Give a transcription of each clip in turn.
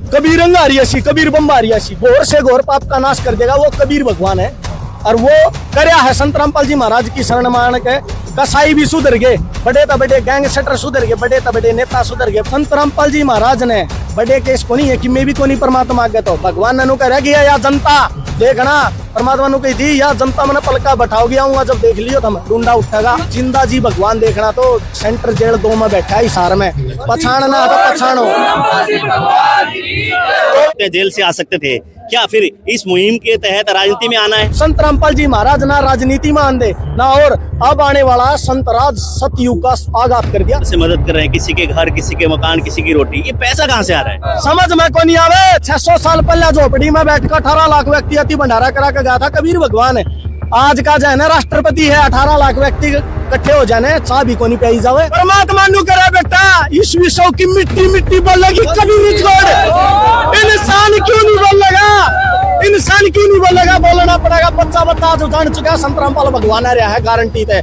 कबीर अंगारियासी कबीर बम्बारियासी घोर से घोर पाप का नाश कर देगा, वो कबीर भगवान है। और वो करया है संत रामपाल जी महाराज की शरण मान के। कसाई भी सुधर गए, बड़े तो बड़े गैंगस्टर सुधर गए, बड़े तो बड़े नेता सुधर गए। संत रामपाल जी महाराज ने बड़े केस को नहीं है कि मैं भी कोनी परमात्मा आगे तो भगवान ने कह गया या जनता देखना, परमात्मा ने कही थी या जनता मैंने पलका बैठाओगी, आऊंगा जब देख लियो तो डूंडा उठेगा। जिंदा जी भगवान देखना तो सेंटर जेल 2 में बैठा है हिसार में, पछाड़ना तो पछाड़ो। जेल से आ सकते थे क्या, फिर इस मुहिम के तहत राजनीति में आना है? संत रामपाल जी महाराज ना राजनीति में आंदे ना, और अब आने वाला संत राज सतयुग का आगाज कर दिया। से मदद कर रहे हैं, किसी के घर, किसी के मकान, किसी की रोटी, ये पैसा कहाँ से आ रहा है? समझ में को नहीं आवे। 600 साल पहले झोपड़ी में बैठकर 18 लाख व्यक्ति अति भंडारा करा के गया था कबीर भगवान है। आज का जो है ना राष्ट्रपति है, 18 लाख व्यक्ति इकट्ठे हो जाने, चाह भी को नहीं पियाई जावे। परमात्मा नु करे बेटा, इस विश्व की मिट्टी मिट्टी बोलेगी कभी नहीं छोड़। इंसान क्यों नहीं बोलेगा, इंसान क्यों नहीं बोलेगा, बोलना पड़ेगा। बच्चा बच्चा जो जान चुका है संत रामपाल भगवान आ रहा है, गारंटी थे।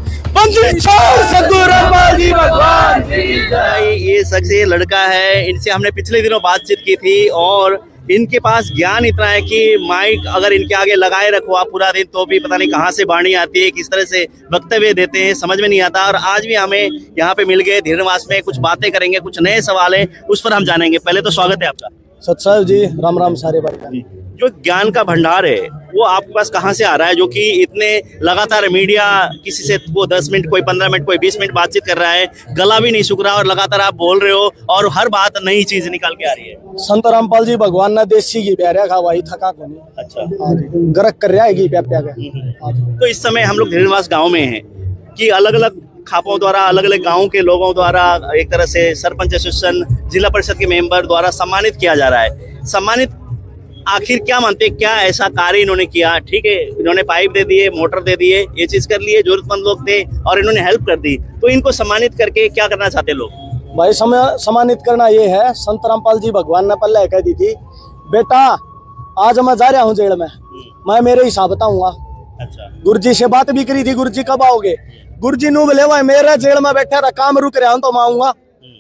सद्गुरु रामपाल जी भगवान। ये शख्स, ये लड़का है, इनसे हमने पिछले दिनों बातचीत की थी और इनके पास ज्ञान इतना है कि माइक अगर इनके आगे लगाए रखो आप पूरा दिन तो भी पता नहीं कहाँ से वाणी आती है, किस तरह से वक्तव्य देते हैं, समझ में नहीं आता। और आज भी हमें यहाँ पे मिल गए धीरनिवास में, कुछ बातें करेंगे, कुछ नए सवाल है उस पर हम जानेंगे। पहले तो स्वागत है आपका। सत्साव जी, राम राम सारे भाई। जो ज्ञान का भंडार है वो आपके पास कहाँ से आ रहा है, जो कि इतने लगातार मीडिया किसी से वो 10 मिनट, कोई 15 मिनट, कोई 20 मिनट बातचीत कर रहा है, गला भी नहीं सूख रहा और लगातार आप बोल रहे हो और हर बात नई चीज निकाल के आ रही है? संत रामपाल जी भगवान ने देसी घी प्यारा खा वही थका को नहीं। अच्छा, गरक कर रहा है घी प्या प्या के। तो इस समय हम लोग धीरनिवास गाँव में हैं कि अलग अलग खापों द्वारा, अलग अलग गाँव के लोगों द्वारा एक तरह से सरपंच एसोसिएशन, जिला परिषद के मेंबर द्वारा सम्मानित किया जा रहा है। सम्मानित आखिर क्या मानते, क्या ऐसा कार्य इन्होंने किया? ठीक है, इन्होंने पाइप दे दिए, मोटर दे दिए, ये चीज कर लिए, जरूरतमंद लोग थे और इन्होंने हेल्प कर दी, तो इनको सम्मानित करके क्या करना चाहते लोग? भाई सम्मानित करना ये है, संत रामपाल जी भगवान ने पहले कह दी थी, बेटा आज मैं जा रहा हूँ जेल में, मैं मेरे हिसाब बताऊंगा। अच्छा, गुरुजी से बात भी करी थी, गुरुजी कब आओगे? गुरुजी नु बोले भाई मेरे जेल में बैठा था, काम रुक रहा हूँ तो मैं आऊंगा।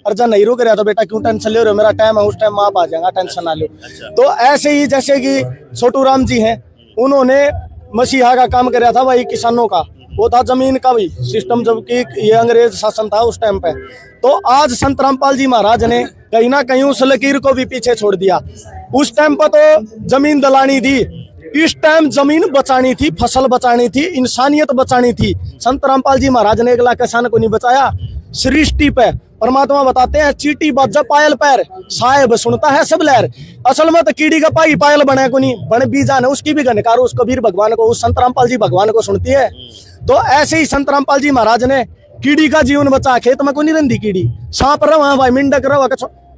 और जब नहीं रुक रहा तो बेटा क्यों टेंशन ले रहे हो, मेरा टाइम है, उस टाइम आप आ जाएगा, टेंशन ना लो। अच्छा। तो ऐसे ही जैसे कि छोटू राम जी हैं, उन्होंने मसीहा का काम कराया था भाई, किसानों का, वो था जमीन का भी सिस्टम, जबकि ये अंग्रेज शासन था उस टाइम पे। तो आज संत रामपाल जी महाराज ने कहीं ना कहीं उस लकीर को भी पीछे छोड़ दिया। उस टाइम पर तो जमीन दलानी थी, इस टाइम जमीन बचानी थी, फसल बचानी थी, इंसानियत बचानी थी। संत रामपाल जी महाराज ने 1 लाख किसान को नहीं बचाया। सृष्टि पे परमात्मा बताते हैं, चीटी बाजा पायल पैर, साहेब सुनता है सब लहर। असल में तो कीड़ी का पाई पायल बने को नहीं, बन बीजा ने उसकी भी गनकार उस कबीर भगवान को, उस संत रामपाल जी भगवान को सुनती है। तो ऐसे ही संत रामपाल जी महाराज ने कीड़ी का जीवन बचा, खेत में को नहीं रही कीड़ी, सांप रवा भाई, मिंडक रवा,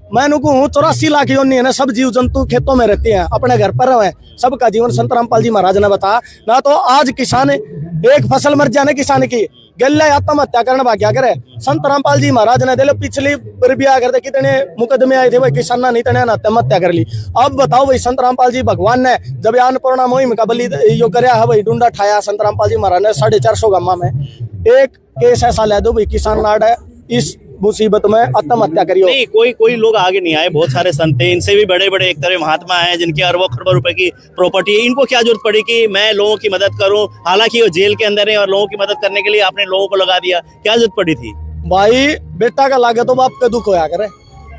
मैं नुकू हूँ 84 लाख योनि है ना, सब जीव जंतु खेतों में रहते हैं, अपने घर पर रहे, सबका जीवन संत रामपाल जी महाराज ने बताया ना। तो आज किसान एक फसल मर जाने किसान की गले आत्महत्या करने भाग्या करे, संत रामपाल जी महाराज ने दिले पिछली बिया करते कितने मुकदमे आए थे भाई, किसान ने इतने आत्महत्या कर ली। अब बताओ भाई, संत रामपाल जी भगवान ने जब अन्नपूर्णा मुहिम का बलि यो करया है भाई, डूंडा ठाया संत रामपाल जी महाराज ने 450 गाँव में एक केस ऐसा ले दो भाई, किसान नाड़ है इस मुसीबत में आत्महत्या करियो। नहीं, कोई लोग आगे नहीं आए, बहुत सारे संत हैं, इनसे भी बड़े बड़े एक तरह महात्मा हैं जिनके अरबों खरबों रुपए की प्रॉपर्टी है। इनको क्या जरूरत पड़ी कि मैं लोगों की मदद करूं? हालांकि वो जेल के अंदर है और लोगों की मदद करने के लिए आपने लोगों को लगा दिया, क्या जरूरत पड़ी थी? भाई बेटा का लागे तो बाप का दुख होया करे।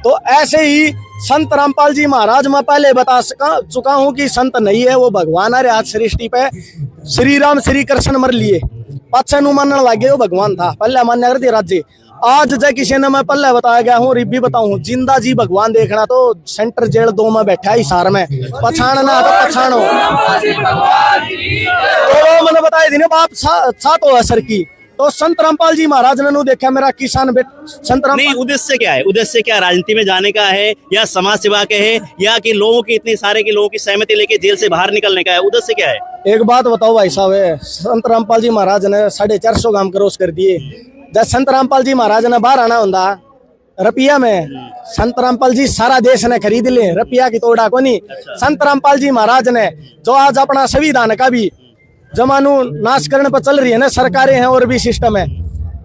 तो ऐसे ही संत रामपाल जी महाराज मैं पहले बता चुका हूँ कि संत नहीं है, वो भगवान आ रहे आज सृष्टि पे। श्री राम श्री कृष्ण मर लिए, पाछे नु मानने लगे वो भगवान था, पहले मान्य कर दिया राज्य। आज जब किसी ने मैं पहले बताया गया हूँ, रिब्बी बताऊँ, जिंदा जी भगवान देखना तो सेंटर जेल 2 में बैठा है हिसार में, पछाड़ना तो पछाड़ो। तो मैंने बताया थी ना बाप साथ हो असर की। तो संत रामपाल जी महाराज ने देखा मेरा किसान संत रामपाल। नहीं, उद्देश्य क्या है? उद्देश्य क्या, राजनीति में जाने का है या समाज सेवा के है या कि लोगों की इतनी सारे के लोगों की सहमति लेके जेल से बाहर निकलने का है? उद्देश्य क्या है? एक बात बताओ भाई साहब, संत रामपाल जी महाराज ने 450 गांव क्रॉस कर दिए। जब संत रामपाल जी महाराज ने बाहर आना होता रुपया में, संत रामपाल जी सारा देश ने खरीद ले, रुपया की तोड़ा को नहीं। संत रामपाल जी महाराज ने जो आज अपना संविधान का भी जमानू नाश करने पर चल रही है ना, सरकारें हैं और भी सिस्टम है,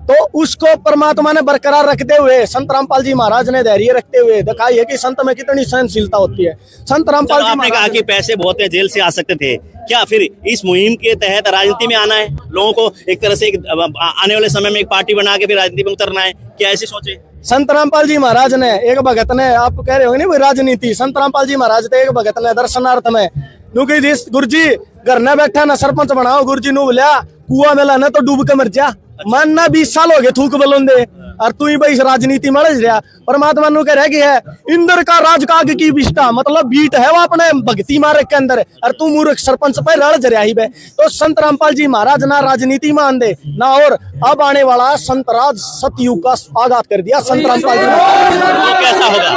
तो उसको परमात्मा ने बरकरार रखते हुए संत रामपाल जी महाराज ने धैर्य रखते हुए दिखाई है कि संत में कितनी सहनशीलता होती है। संत रामपाल जी आपने कहा कि पैसे बहुत है, जेल से आ सकते थे, क्या फिर इस मुहिम के तहत राजनीति में आना है? लोगों को एक तरह से आने वाले समय में एक पार्टी बना के फिर राजनीति में उतरना है, क्या ऐसी सोचे? संत रामपाल जी महाराज ने एक भगत ने, आप कह रहे होंगे नहीं राजनीति, संत रामपाल जी महाराज थे एक भगत ने दर्शनार्थ में नुकी गुरु जी घर न बैठा ना सरपंच बनाओ, गुरु जी नु बोलिया कुआ में लाना तो डूब के मर जा, मानना 20 साल हो गए थूक बलोंदे और तू ही भाई राजनीति में लग रहा। परमात्मा नु कह रहा कि है इंद्र का राज काग की विष्टा, मतलब बीट है वो अपने भक्ति मार्ग के अंदर, और तू मूर्ख सरपंच पे रड़ जरिया ही बे। तो संत रामपाल जी महाराज ना राजनीति में आंदे ना, और अब आने वाला संत राज सतयुग का आगाज कर दिया संत रामपाल जी वो कैसा होगा?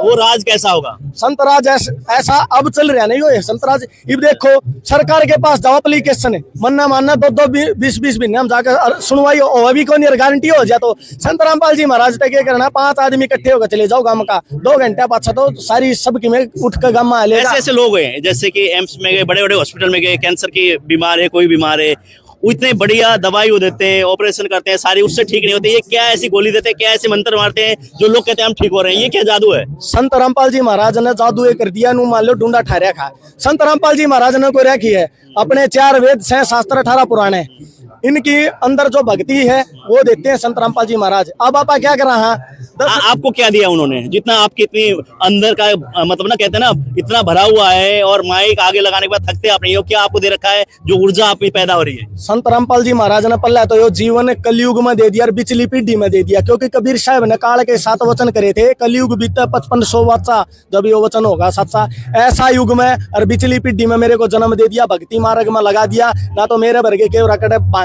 वो राज कैसा होगा? संत राज ऐसा अब चल रहा नहीं हो संत राज। अब देखो सरकार के पास जाओ एप्लीकेशन है, मन्ना मानना 2-2 20 महीने हम जाकर सुनवाई हो भी कौन गारंटी हो जाए। तो संत रामपाल जी महाराज तक क्या करना, 5 आदमी इकट्ठे होकर चले जाओ गांव का, 2 घंटे पाछा तो सारी सबकी में उठ कर गांव में आ लेगा। ऐसे लोग हैं जैसे कि एम्स में गए, बड़े बड़े हॉस्पिटल में गए, कैंसर की बीमार है, कोई बीमार है, वो इतने बढ़िया दवाई वो देते हैं, ऑपरेशन करते हैं, सारी उससे ठीक नहीं होते, ये क्या ऐसी गोली देते हैं, क्या ऐसे मंत्र मारते हैं जो लोग कहते हैं हम ठीक हो रहे हैं, ये क्या जादू है? संत रामपाल जी महाराज ने जादू ये कर दिया, नु मान लो ढूंढा ठहरा खा। संत रामपाल जी महाराज ने को रखी है अपने 4 वेद 6 शास्त्र 18 पुराणे, इनकी अंदर जो भक्ति है वो देते हैं संत रामपाल जी महाराज। अब आप क्या कर रहा है, आपको क्या दिया उन्होंने, जितना आपके इतनी अंदर का मतलब ना कहते हैं ना इतना भरा हुआ है और माइक आगे लगाने के बाद थकते आप नहीं हो, क्या आपको दे रखा है जो ऊर्जा आप में पैदा हो रही है? संत रामपाल जी महाराज ने पल्ला तो यो जीवन कलयुग में दे दिया और बिचली पीढ़ी में दे दिया, क्योंकि कबीर साहब ने काल के 7 वचन करे थे, कलयुग बीता 5500 वाचा जब ये वचन होगा सच्चा, ऐसा युग में और बिचली पीढ़ी में मेरे को जन्म दे दिया, भक्ति मार्ग में लगा दिया, ना तो मेरे वर्गे के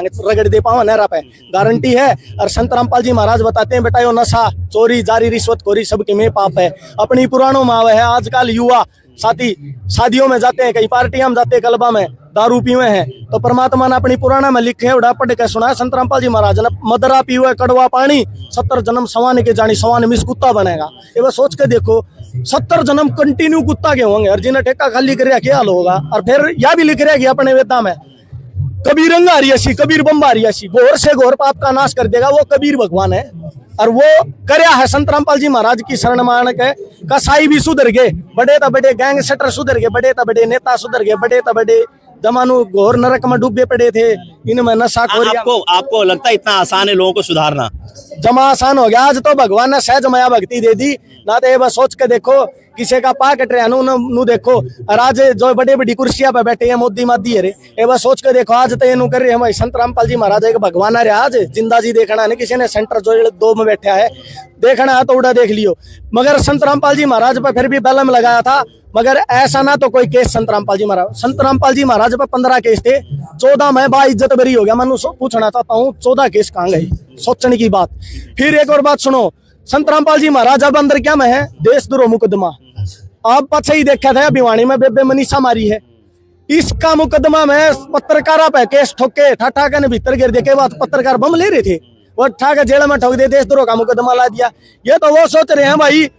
रगड़ दे पाऊं नहरा पे, गारंटी है। और संत रामपाल जी महाराज बताते हैं बेटा यो नशा चोरी जारी रिश्वतखोरी सबके में पाप है, अपनी पुराणों में आवे है। आजकल युवा साथी शादियों में जाते हैं, कई पार्टियां में जाते हैं, क्लबा में दारू पीवे हैं, तो परमात्मा ने अपनी पुराना में लिखे उड़ा पढ़ के सुना है संत रामपाल जी महाराज ने, मदरा पीवे कड़वा पानी 70 जन्म सवान के जानी सवान मिस कुत्ता बनेगा। ये बस सोच के देखो 70 जन्म कंटिन्यू कुत्ता के होंगे, और जिन्हें ठेका खाली कर क्या हाल होगा। और फिर यह भी लिख रहा है अपने वेदा में, कबीर रंगारियासी कबीर बम्बारियासी, घोर से घोर पाप का नाश कर देगा, वो कबीर भगवान है। और वो करया है संत रामपाल जी महाराज की शरण मान के, कसाई भी सुधर गए, बड़े तो बड़े गैंगस्टर सुधर गए, बड़े तो बड़े नेता सुधर गए, बड़े तो बड़े जमानू घोर नरक में डूबे पड़े थे, इनमें नशा खोरी। आपको लगता है इतना आसान है लोगों को सुधारना? जमा आसान हो गया, आज तो भगवान ने सहज माया भक्ति दे दी ना। तो ये बस सोच के देखो, किसी का पा कट रहा नु देखो, और आज जो बड़ी बड़ी कुर्सियां पे बैठे हैं मोदी मादी है रे, ये बस सोच के देखो, आज तो ये कर रहे हैं भाई संत रामपाल जी महाराज एक भगवान है आज जिंदा जी देखना नहीं, किसी ने सेंटर जो 2 में बैठा है देखना है तो उड़ा देख लियो। मगर संत रामपाल जी महाराज पे फिर भी बैलम लगाया था, मगर ऐसा ना तो कोई केस संत रामपाल जी महाराज पे 15 केस थे, 14 में बा इज्जत बरी हो गया। मैं पूछना चाहता हूँ 14 केस कहाँ गए, सोचने की बात। फिर एक और बात सुनो, संत रामपाल जी महाराज अब अंदर क्या में है, देशद्रोह मुकदमा। आप पीछे ही देखा था भिवानी में बेबे मनीषा मारी है, इसका मुकदमा में पत्रकारा पे केस ठोके, ठाठा के भीतर गिर देखे बाद पत्रकार बम ले रहे थे, वो ठाके जेल में ठोक दे, देशद्रोह का मुकदमा ला दिया। ये तो वो सोच रहे हैं भाई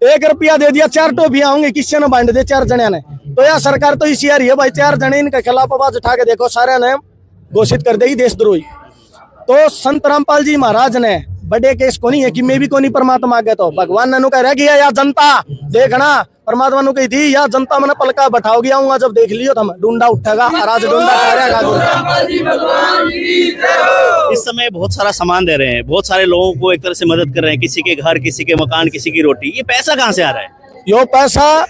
1 रुपया दे दिया 4 टोपियां होंगे, किसी ने बांट दे 4 जने ने, तो यह सरकार तो इसी आ रही है भाई 4 जने इनके खिलाफ आवाज उठा के देखो, सारे ने घोषित कर देगी देशद्रोही। तो संत रामपाल जी महाराज ने बड़े केस को नहीं है कि मैं भी को नहीं परमात्मा आगे, तो भगवान ने कह रहा कि या जनता देखना, परमात्मा ने कही थी या जनता मैंने पलका बैठाओगी, आऊंगा जब देख लियो तो डूंडा उठेगा, आज डूंडा ठहरेगा। इस समय बहुत सारा सामान दे रहे हैं, बहुत सारे लोगों को एक तरह से मदद कर रहे हैं, किसी के घर, किसी के मकान, किसी की रोटी, ये पैसा कहाँ से आ रहा है? यो पैसा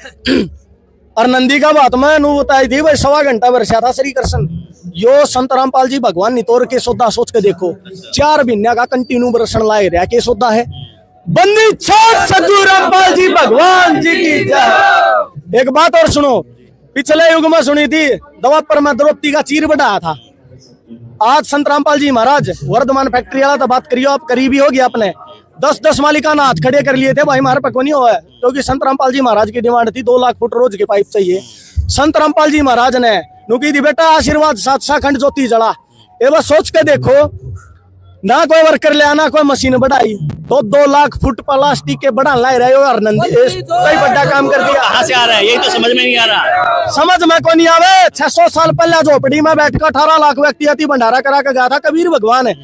और नंदी का बात मैं बताई थी भाई, 1.25 घंटा बरसा था श्री कृष्ण। यो संत रामपाल जी भगवान नितोर के सौदा सोच के देखो, 4 महीने का कंटिन्यू बरसन लाए रहा के सौदा है। बंदी छोड़ सद्गुरु रामपाल जी भगवान जी की जय। एक बात और सुनो, पिछले युग में सुनी थी दवापर में द्रौपदी का चीर बढ़ाया था, आज संत रामपाल जी महाराज वर्धमान फैक्ट्री वाला तो बात करियो आप, करीबी हो गया अपने 10-10 मालिका ना हाथ खड़े कर लिए थे भाई, हमारे पे को नहीं हुआ है, क्योंकि संत रामपाल जी महाराज की डिमांड थी 2 लाख फुट रोज के पाइप चाहिए। संत रामपाल जी महाराज ने नुकी दी बेटा आशीर्वाद 7 खंड ज्योति जला। ये बस सोच के देखो, ना कोई वर्कर ले आना, कोई मशीन बढ़ाई, तो 2 लाख फुट प्लास्टिक के बढ़ा ला रहे हो। नंदी कई बड़ा काम कर दिया। कहाँ से आ रहा है, यही तो समझ में नहीं आ रहा। समझ में को नहीं आवे। 600 साल पहले झोपड़ी में बैठकर 18 लाख व्यक्ति अति भंडारा करा के गया था कबीर भगवान है।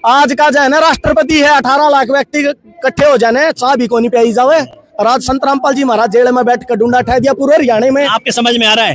आज का जो है ना राष्ट्रपति है, 18 लाख व्यक्ति इकट्ठे हो जाने, चाह भी को नहीं पियाई जावे। और आज संत रामपाल जी महाराज जेल में बैठ कर डूंडा ठह दिया पूरे हरियाणा में। आपके समझ में आ रहा है?